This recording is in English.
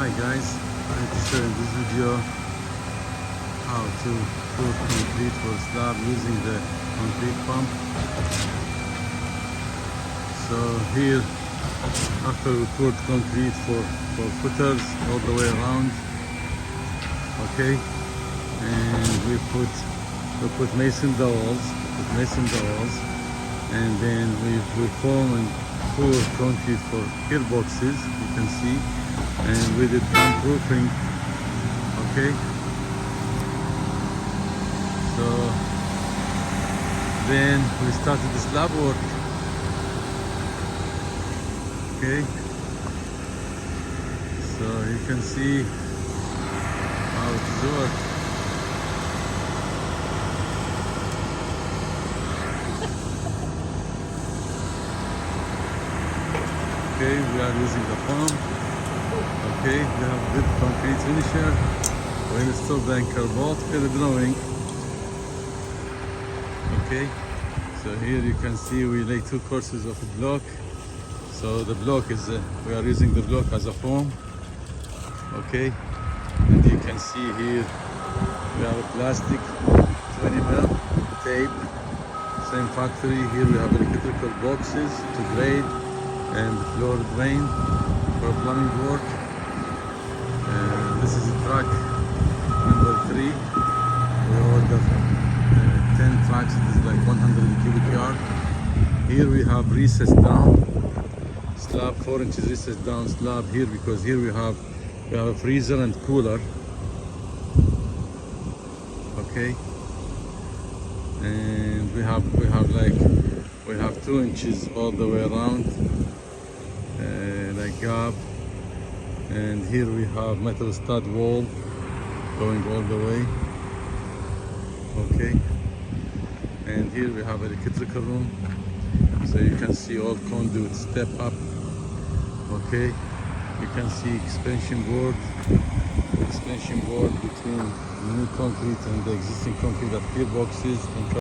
Hi guys, I'm going to show in this video how to pour concrete for slab using the concrete pump. So here, after we poured concrete for footers all the way around, okay, and we put mason dowels, and then we form and pour concrete for gearboxes, you can see, and we did proofing, okay. So then we started the slab work, okay. So you can see how it's worked. Okay, we are using the pump. Okay, we have a good concrete finisher. We install the anchor bolt for the drawing. Okay, so here you can see we lay 2 courses of the block. So the block is, we are using the block as a foam. Okay, and you can see here we have a plastic 20 mil tape, same factory. Here we have electrical boxes to grade and floor drain for plumbing work. This is track number 3. We ordered 10 tracks. It is like 100 cubic yard. Here we have recessed down slab, 4 inches recessed down slab here, because here we have a freezer and cooler. Okay, and we have 2 inches all the way around, like gap. And here we have metal stud wall going all the way, okay. And here we have electrical room, so you can see all conduit step up, okay. You can see expansion board between the new concrete and the existing concrete at gearboxes.